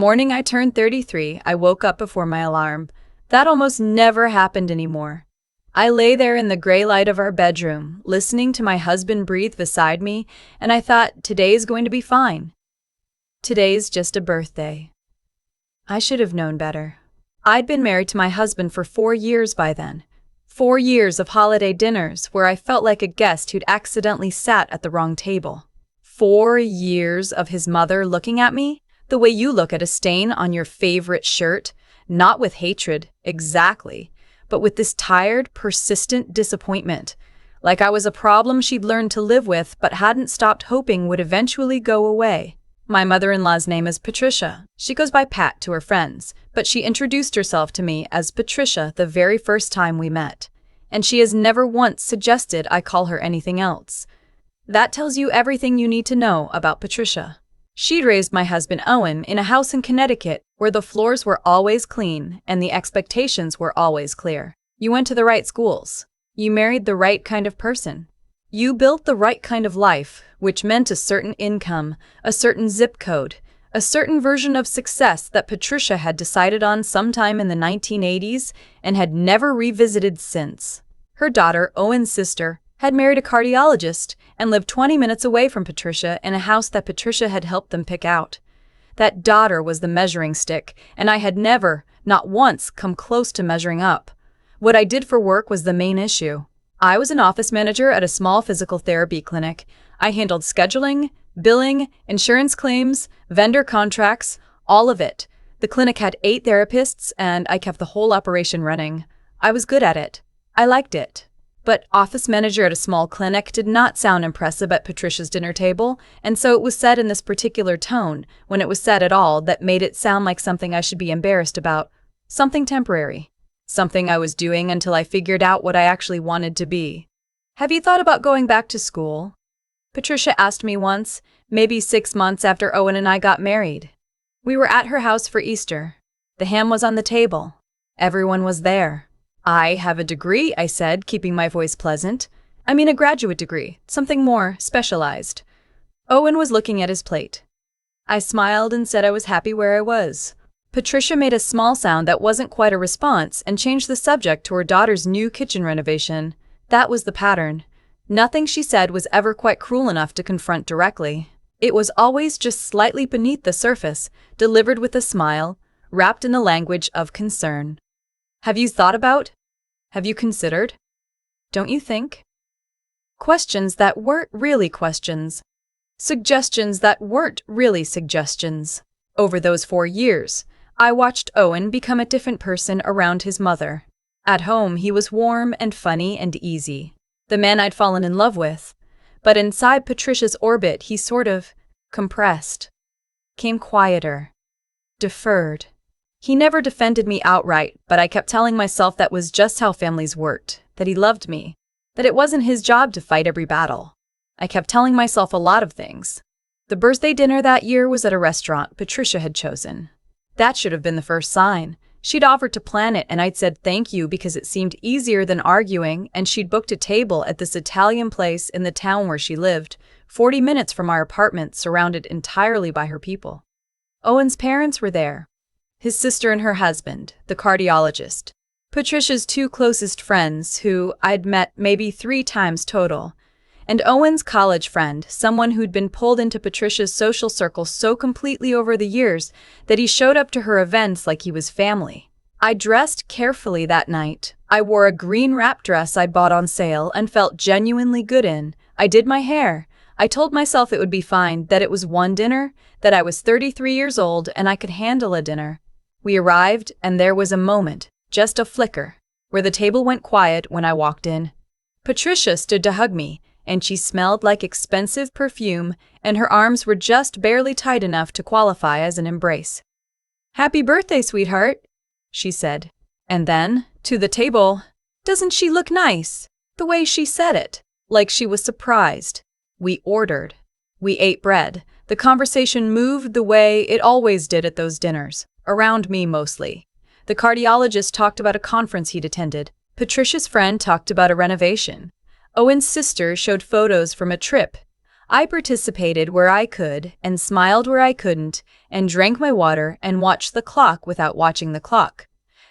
Morning I turned 33, I woke up before my alarm. That almost never happened anymore. I lay there in the gray light of our bedroom, listening to my husband breathe beside me, and I thought, today's going to be fine. Today's just a birthday. I should have known better. I'd been married to my husband for 4 years by then. 4 years of holiday dinners where I felt like a guest who'd accidentally sat at the wrong table. 4 years of his mother looking at me the way you look at a stain on your favorite shirt, not with hatred, exactly, but with this tired, persistent disappointment, like I was a problem she'd learned to live with but hadn't stopped hoping would eventually go away. My mother-in-law's name is Patricia. She goes by Pat to her friends, but she introduced herself to me as Patricia the very first time we met, and she has never once suggested I call her anything else. That tells you everything you need to know about Patricia. She'd raised my husband Owen in a house in Connecticut where the floors were always clean and the expectations were always clear. You went to the right schools. You married the right kind of person. You built the right kind of life, which meant a certain income, a certain zip code, a certain version of success that Patricia had decided on sometime in the 1980s and had never revisited since. Her daughter, Owen's sister, had married a cardiologist and lived 20 minutes away from Patricia in a house that Patricia had helped them pick out. That daughter was the measuring stick, and I had never, not once, come close to measuring up. What I did for work was the main issue. I was an office manager at a small physical therapy clinic. I handled scheduling, billing, insurance claims, vendor contracts, all of it. The clinic had 8 therapists, and I kept the whole operation running. I was good at it. I liked it. But office manager at a small clinic did not sound impressive at Patricia's dinner table, and so it was said in this particular tone, when it was said at all, that made it sound like something I should be embarrassed about. Something temporary. Something I was doing until I figured out what I actually wanted to be. Have you thought about going back to school? Patricia asked me once, maybe 6 months after Owen and I got married. We were at her house for Easter. The ham was on the table. Everyone was there. I have a degree, I said, keeping my voice pleasant. I mean a graduate degree, something more specialized. Owen was looking at his plate. I smiled and said I was happy where I was. Patricia made a small sound that wasn't quite a response and changed the subject to her daughter's new kitchen renovation. That was the pattern. Nothing she said was ever quite cruel enough to confront directly. It was always just slightly beneath the surface, delivered with a smile, wrapped in the language of concern. Have you thought about? Have you considered? Don't you think? Questions that weren't really questions. Suggestions that weren't really suggestions. Over those 4 years, I watched Owen become a different person around his mother. At home, he was warm and funny and easy. The man I'd fallen in love with. But inside Patricia's orbit, he sort of compressed. Came quieter. Deferred. He never defended me outright, but I kept telling myself that was just how families worked, that he loved me, that it wasn't his job to fight every battle. I kept telling myself a lot of things. The birthday dinner that year was at a restaurant Patricia had chosen. That should have been the first sign. She'd offered to plan it, and I'd said thank you because it seemed easier than arguing, and she'd booked a table at this Italian place in the town where she lived, 40 minutes from our apartment, surrounded entirely by her people. Owen's parents were there. His sister and her husband, the cardiologist. Patricia's 2 closest friends, who I'd met maybe 3 times total. And Owen's college friend, someone who'd been pulled into Patricia's social circle so completely over the years that he showed up to her events like he was family. I dressed carefully that night. I wore a green wrap dress I'd bought on sale and felt genuinely good in. I did my hair. I told myself it would be fine, that it was one dinner, that I was 33 years old and I could handle a dinner. We arrived, and there was a moment, just a flicker, where the table went quiet when I walked in. Patricia stood to hug me, and she smelled like expensive perfume, and her arms were just barely tight enough to qualify as an embrace. "Happy birthday, sweetheart," she said. And then, to the table, "Doesn't she look nice?" The way she said it, like she was surprised. We ordered. We ate bread. The conversation moved the way it always did at those dinners. Around me mostly. The cardiologist talked about a conference he'd attended. Patricia's friend talked about a renovation. Owen's sister showed photos from a trip. I participated where I could, and smiled where I couldn't, and drank my water and watched the clock without watching the clock.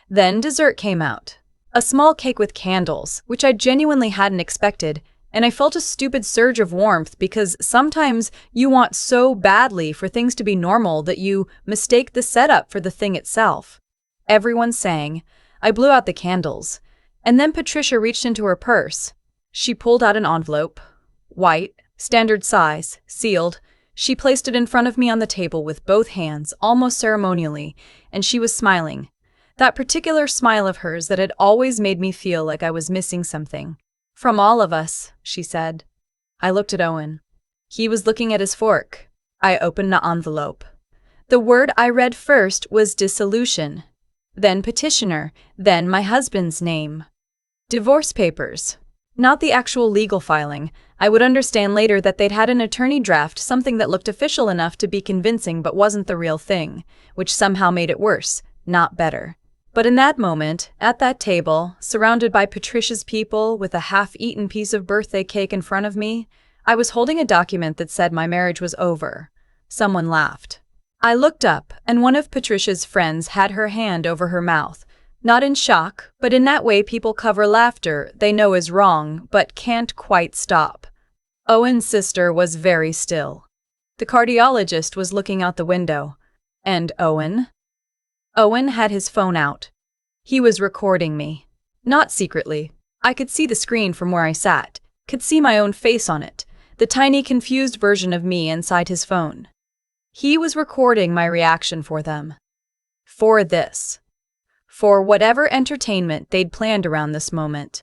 Then dessert came out. A small cake with candles, which I genuinely hadn't expected, and I felt a stupid surge of warmth because sometimes you want so badly for things to be normal that you mistake the setup for the thing itself. Everyone sang. I blew out the candles. And then Patricia reached into her purse. She pulled out an envelope. White, standard size, sealed. She placed it in front of me on the table with both hands, almost ceremonially, and she was smiling. That particular smile of hers that had always made me feel like I was missing something. "From all of us," she said. I looked at Owen. He was looking at his fork. I opened the envelope. The word I read first was dissolution, then petitioner, then my husband's name. Divorce papers. Not the actual legal filing. I would understand later that they'd had an attorney draft something that looked official enough to be convincing but wasn't the real thing, which somehow made it worse, not better. But in that moment, at that table, surrounded by Patricia's people with a half-eaten piece of birthday cake in front of me, I was holding a document that said my marriage was over. Someone laughed. I looked up, and one of Patricia's friends had her hand over her mouth. Not in shock, but in that way people cover laughter they know is wrong, but can't quite stop. Owen's sister was very still. The cardiologist was looking out the window. And Owen? Owen had his phone out. He was recording me. Not secretly. I could see the screen from where I sat, could see my own face on it, the tiny confused version of me inside his phone. He was recording my reaction for them. For this. For whatever entertainment they'd planned around this moment.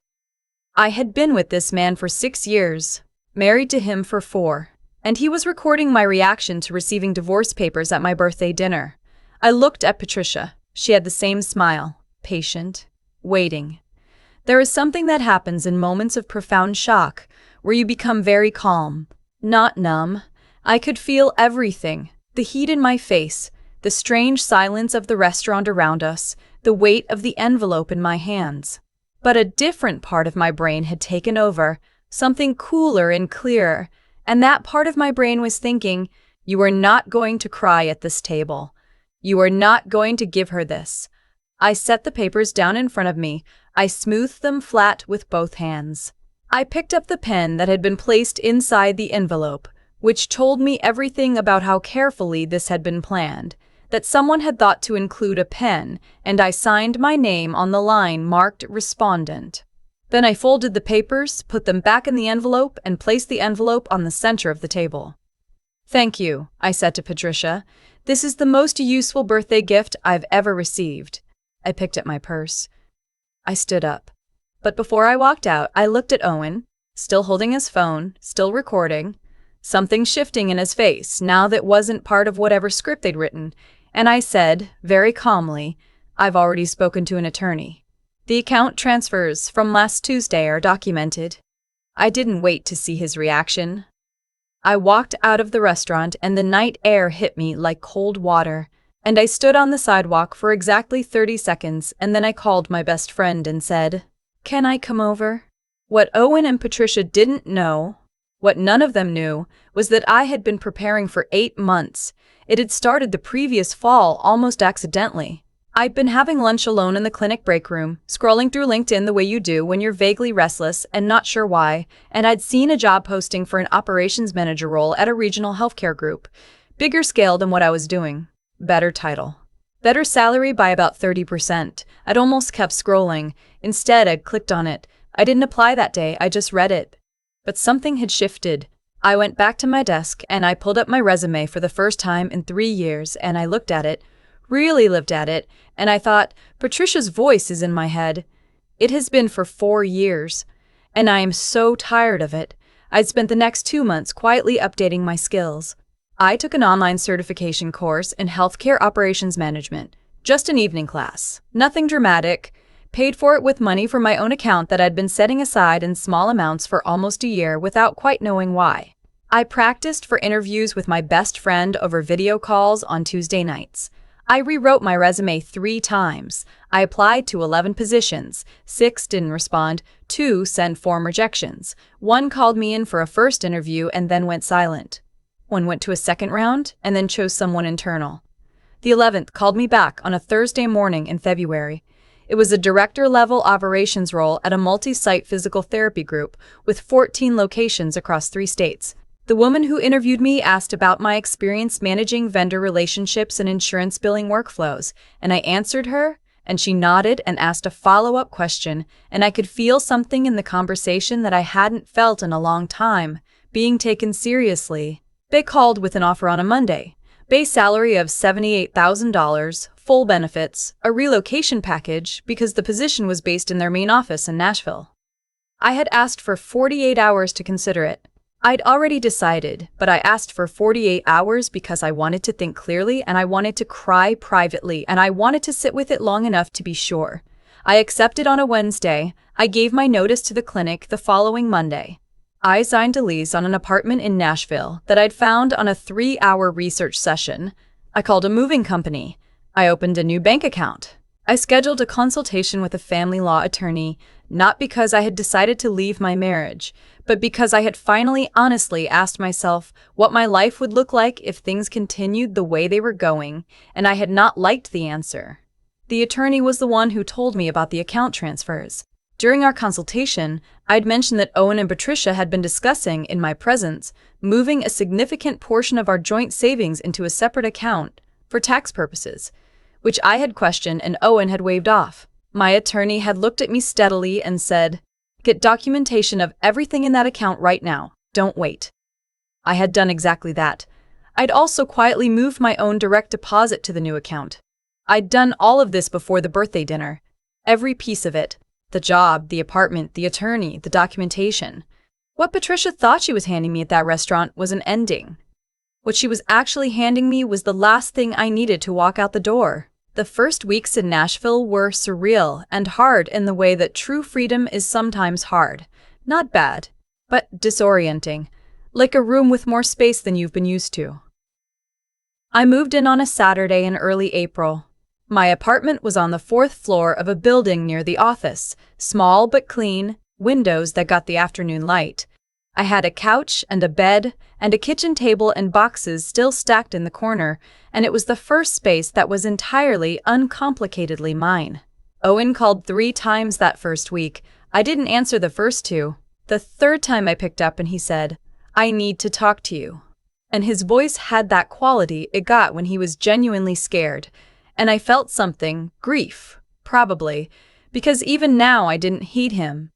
I had been with this man for 6 years, married to him for 4, and he was recording my reaction to receiving divorce papers at my birthday dinner. I looked at Patricia. She had the same smile, patient, waiting. There is something that happens in moments of profound shock, where you become very calm, not numb. I could feel everything, the heat in my face, the strange silence of the restaurant around us, the weight of the envelope in my hands. But a different part of my brain had taken over, something cooler and clearer, and that part of my brain was thinking, you are not going to cry at this table. You are not going to give her this. I set the papers down in front of me. I smoothed them flat with both hands. I picked up the pen that had been placed inside the envelope, which told me everything about how carefully this had been planned, that someone had thought to include a pen, and I signed my name on the line marked Respondent. Then I folded the papers, put them back in the envelope, and placed the envelope on the center of the table. "Thank you," I said to Patricia. "This is the most useful birthday gift I've ever received." I picked at my purse. I stood up. But before I walked out, I looked at Owen, still holding his phone, still recording, something shifting in his face now that wasn't part of whatever script they'd written, and I said, very calmly, "I've already spoken to an attorney. The account transfers from last Tuesday are documented." I didn't wait to see his reaction. I walked out of the restaurant and the night air hit me like cold water, and I stood on the sidewalk for exactly 30 seconds, and then I called my best friend and said, "Can I come over?" What Owen and Patricia didn't know, what none of them knew, was that I had been preparing for 8 months. It had started the previous fall almost accidentally. I'd been having lunch alone in the clinic break room, scrolling through LinkedIn the way you do when you're vaguely restless and not sure why, and I'd seen a job posting for an operations manager role at a regional healthcare group. Bigger scale than what I was doing. Better title. Better salary by about 30%. I'd almost kept scrolling. Instead, I'd clicked on it. I didn't apply that day, I just read it. But something had shifted. I went back to my desk and I pulled up my resume for the first time in 3 years, and I looked at it, really lived at it, and I thought, Patricia's voice is in my head. It has been for 4 years, and I am so tired of it. I'd spent the next 2 months quietly updating my skills. I took an online certification course in healthcare operations management, just an evening class, nothing dramatic, paid for it with money from my own account that I'd been setting aside in small amounts for almost a year without quite knowing why. I practiced for interviews with my best friend over video calls on Tuesday nights. I rewrote my resume 3 times. I applied to 11 positions. 6 didn't respond. 2 sent form rejections. 1 called me in for a first interview and then went silent. 1 went to a second round and then chose someone internal. The 11th called me back on a Thursday morning in February. It was a director-level operations role at a multi-site physical therapy group with 14 locations across 3 states. The woman who interviewed me asked about my experience managing vendor relationships and insurance billing workflows, and I answered her, and she nodded and asked a follow-up question, and I could feel something in the conversation that I hadn't felt in a long time, being taken seriously. They called with an offer on a Monday. Base salary of $78,000, full benefits, a relocation package because the position was based in their main office in Nashville. I had asked for 48 hours to consider it. I'd already decided, but I asked for 48 hours because I wanted to think clearly and I wanted to cry privately and I wanted to sit with it long enough to be sure. I accepted on a Wednesday. I gave my notice to the clinic the following Monday. I signed a lease on an apartment in Nashville that I'd found on a 3-hour research session. I called a moving company. I opened a new bank account. I scheduled a consultation with a family law attorney, not because I had decided to leave my marriage, but because I had finally honestly asked myself what my life would look like if things continued the way they were going, and I had not liked the answer. The attorney was the one who told me about the account transfers. During our consultation, I'd mentioned that Owen and Patricia had been discussing, in my presence, moving a significant portion of our joint savings into a separate account for tax purposes, which I had questioned and Owen had waved off. My attorney had looked at me steadily and said, "Get documentation of everything in that account right now. Don't wait." I had done exactly that. I'd also quietly moved my own direct deposit to the new account. I'd done all of this before the birthday dinner. Every piece of it. The job, the apartment, the attorney, the documentation. What Patricia thought she was handing me at that restaurant was an ending. What she was actually handing me was the last thing I needed to walk out the door. The first weeks in Nashville were surreal and hard in the way that true freedom is sometimes hard. Not bad, but disorienting. Like a room with more space than you've been used to. I moved in on a Saturday in early April. My apartment was on the 4th floor of a building near the office, small but clean, windows that got the afternoon light. I had a couch and a bed and a kitchen table and boxes still stacked in the corner, and it was the first space that was entirely uncomplicatedly mine. Owen called 3 times that first week. I didn't answer the first 2. The 3rd time I picked up and he said, "I need to talk to you." And his voice had that quality it got when he was genuinely scared. And I felt something, grief, probably, because even now I didn't heed him.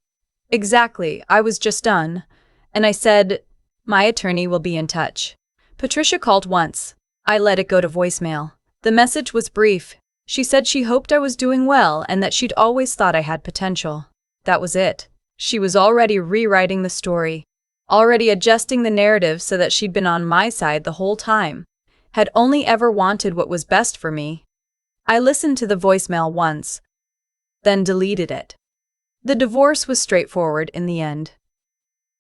Exactly, I was just done. And I said, "My attorney will be in touch." Patricia called once. I let it go to voicemail. The message was brief. She said she hoped I was doing well and that she'd always thought I had potential. That was it. She was already rewriting the story, already adjusting the narrative so that she'd been on my side the whole time, had only ever wanted what was best for me. I listened to the voicemail once, then deleted it. The divorce was straightforward in the end.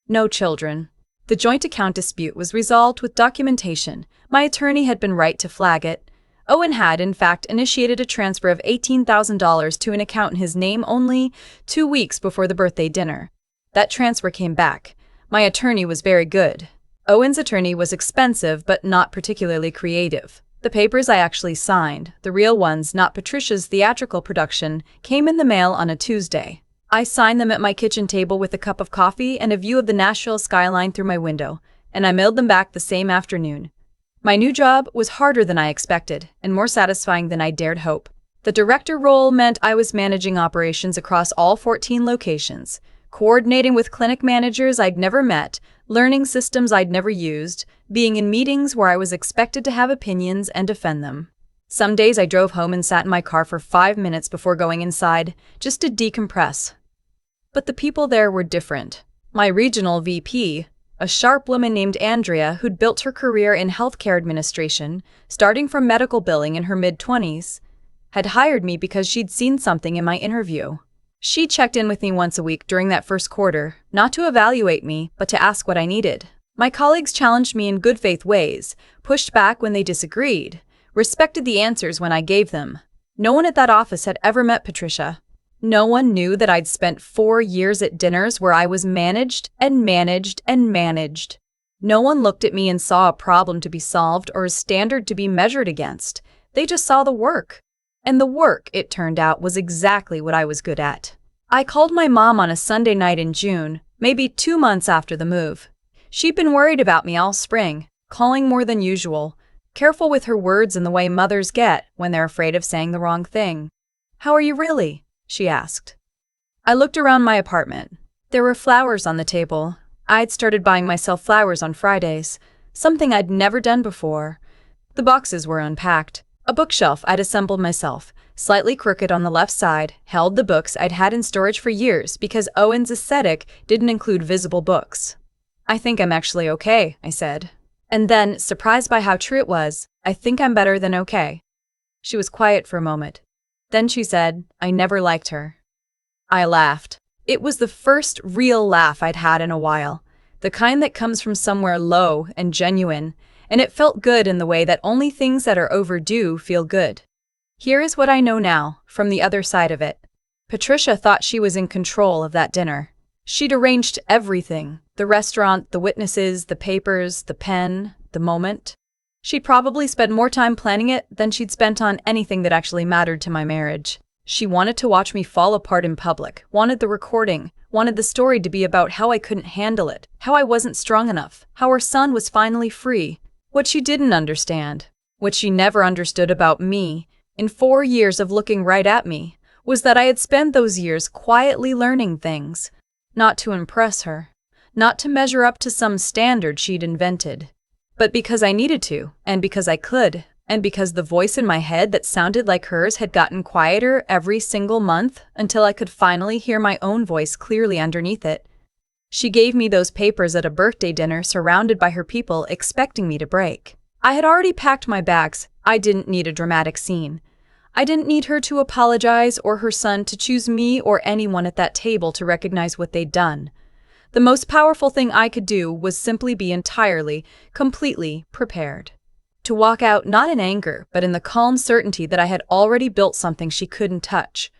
No children. The joint account dispute was resolved with documentation. My attorney had been right to flag it. Owen had, in fact, initiated a transfer of $18,000 to an account in his name only 2 weeks before the birthday dinner. That transfer came back. My attorney was very good. Owen's attorney was expensive but not particularly creative. The papers I actually signed, the real ones, not Patricia's theatrical production, came in the mail on a Tuesday. I signed them at my kitchen table with a cup of coffee and a view of the Nashville skyline through my window, and I mailed them back the same afternoon. My new job was harder than I expected, and more satisfying than I dared hope. The director role meant I was managing operations across all 14 locations, coordinating with clinic managers I'd never met, learning systems I'd never used, being in meetings where I was expected to have opinions and defend them. Some days I drove home and sat in my car for 5 minutes before going inside, just to decompress. But the people there were different. My regional VP, a sharp woman named Andrea who'd built her career in healthcare administration, starting from medical billing in her mid-20s, had hired me because she'd seen something in my interview. She checked in with me once a week during that first quarter, not to evaluate me, but to ask what I needed. My colleagues challenged me in good faith ways, pushed back when they disagreed, respected the answers when I gave them. No one at that office had ever met Patricia. No one knew that I'd spent 4 years at dinners where I was managed and managed and managed. No one looked at me and saw a problem to be solved or a standard to be measured against. They just saw the work. And the work, it turned out, was exactly what I was good at. I called my mom on a Sunday night in June, maybe 2 months after the move. She'd been worried about me all spring, calling more than usual, careful with her words in the way mothers get when they're afraid of saying the wrong thing. "How are you really?" she asked. I looked around my apartment. There were flowers on the table. I'd started buying myself flowers on Fridays, something I'd never done before. The boxes were unpacked. A bookshelf I'd assembled myself, slightly crooked on the left side, held the books I'd had in storage for years because Owen's aesthetic didn't include visible books. "I think I'm actually okay," I said. And then, surprised by how true it was, "I think I'm better than okay." She was quiet for a moment. Then she said, "I never liked her." I laughed. It was the first real laugh I'd had in a while, the kind that comes from somewhere low and genuine, and it felt good in the way that only things that are overdue feel good. Here is what I know now, from the other side of it. Patricia thought she was in control of that dinner. She'd arranged everything: the restaurant, the witnesses, the papers, the pen, the moment. She'd probably spent more time planning it than she'd spent on anything that actually mattered to my marriage. She wanted to watch me fall apart in public, wanted the recording, wanted the story to be about how I couldn't handle it, how I wasn't strong enough, how our son was finally free. What she didn't understand, what she never understood about me, in 4 years of looking right at me, was that I had spent those years quietly learning things, not to impress her, not to measure up to some standard she'd invented, but because I needed to, and because I could, and because the voice in my head that sounded like hers had gotten quieter every single month until I could finally hear my own voice clearly underneath it. She gave me those papers at a birthday dinner surrounded by her people expecting me to break. I had already packed my bags. I didn't need a dramatic scene. I didn't need her to apologize or her son to choose me or anyone at that table to recognize what they'd done. The most powerful thing I could do was simply be entirely, completely prepared. To walk out not in anger, but in the calm certainty that I had already built something she couldn't touch.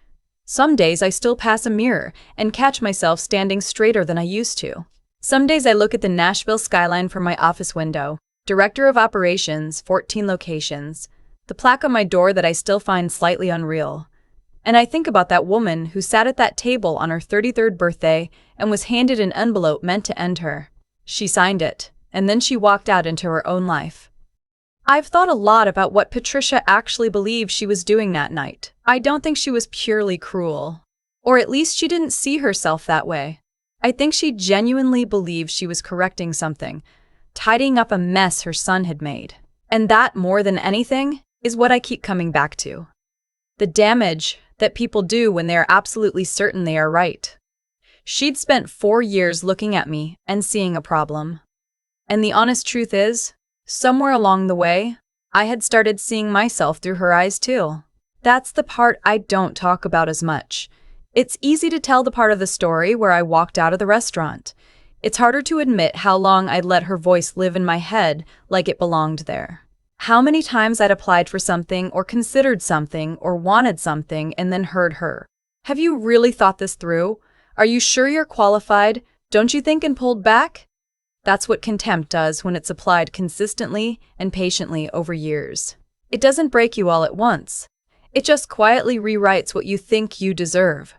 Some days I still pass a mirror and catch myself standing straighter than I used to. Some days I look at the Nashville skyline from my office window. Director of Operations, 14 locations. The plaque on my door that I still find slightly unreal. And I think about that woman who sat at that table on her 33rd birthday and was handed an envelope meant to end her. She signed it, and then she walked out into her own life. I've thought a lot about what Patricia actually believed she was doing that night. I don't think she was purely cruel. Or at least she didn't see herself that way. I think she genuinely believed she was correcting something, tidying up a mess her son had made. And that, more than anything, is what I keep coming back to. The damage that people do when they are absolutely certain they are right. She'd spent 4 years looking at me and seeing a problem. And the honest truth is, somewhere along the way, I had started seeing myself through her eyes too. That's the part I don't talk about as much. It's easy to tell the part of the story where I walked out of the restaurant. It's harder to admit how long I'd let her voice live in my head like it belonged there. How many times I'd applied for something or considered something or wanted something and then heard her. "Have you really thought this through? Are you sure you're qualified? Don't you think?" and pulled back? That's what contempt does when it's applied consistently and patiently over years. It doesn't break you all at once. It just quietly rewrites what you think you deserve.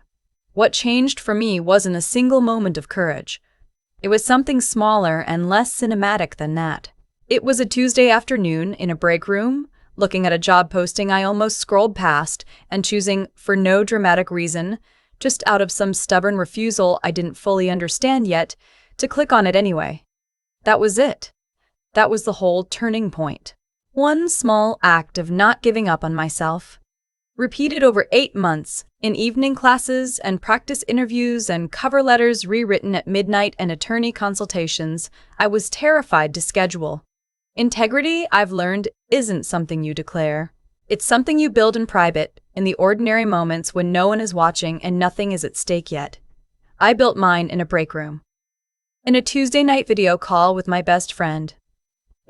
What changed for me wasn't a single moment of courage. It was something smaller and less cinematic than that. It was a Tuesday afternoon in a break room, looking at a job posting I almost scrolled past and choosing, for no dramatic reason, just out of some stubborn refusal I didn't fully understand yet, to click on it anyway. That was it. That was the whole turning point. One small act of not giving up on myself. Repeated over 8 months, in evening classes and practice interviews and cover letters rewritten at midnight and attorney consultations, I was terrified to schedule. Integrity, I've learned, isn't something you declare. It's something you build in private, in the ordinary moments when no one is watching and nothing is at stake yet. I built mine in a break room. In a Tuesday night video call with my best friend.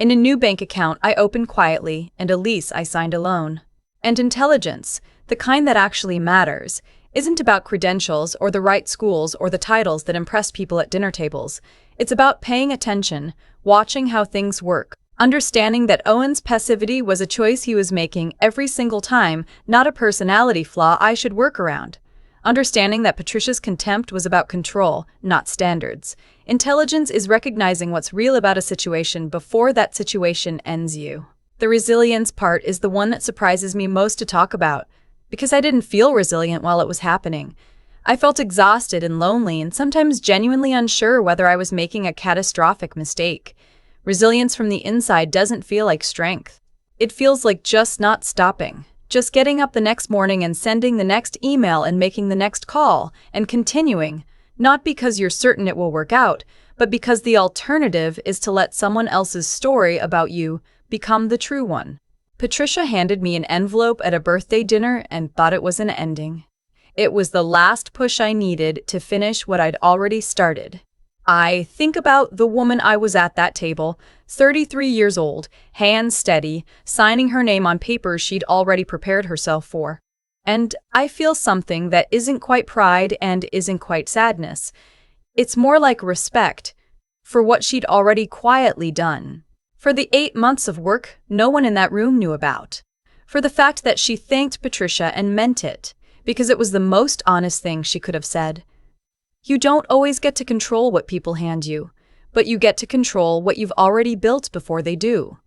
In a new bank account I opened quietly, and a lease I signed alone. And intelligence, the kind that actually matters, isn't about credentials or the right schools or the titles that impress people at dinner tables. It's about paying attention, watching how things work, understanding that Owen's passivity was a choice he was making every single time, not a personality flaw I should work around. Understanding that Patricia's contempt was about control, not standards. Intelligence is recognizing what's real about a situation before that situation ends you. The resilience part is the one that surprises me most to talk about, because I didn't feel resilient while it was happening. I felt exhausted and lonely and sometimes genuinely unsure whether I was making a catastrophic mistake. Resilience from the inside doesn't feel like strength. It feels like just not stopping. Just getting up the next morning and sending the next email and making the next call and continuing, not because you're certain it will work out, but because the alternative is to let someone else's story about you become the true one. Patricia handed me an envelope at a birthday dinner and thought it was an ending. It was the last push I needed to finish what I'd already started. I think about the woman I was at that table, 33 years old, hands steady, signing her name on papers she'd already prepared herself for. And I feel something that isn't quite pride and isn't quite sadness. It's more like respect for what she'd already quietly done. For the 8 months of work no one in that room knew about. For the fact that she thanked Patricia and meant it, because it was the most honest thing she could have said. You don't always get to control what people hand you, but you get to control what you've already built before they do.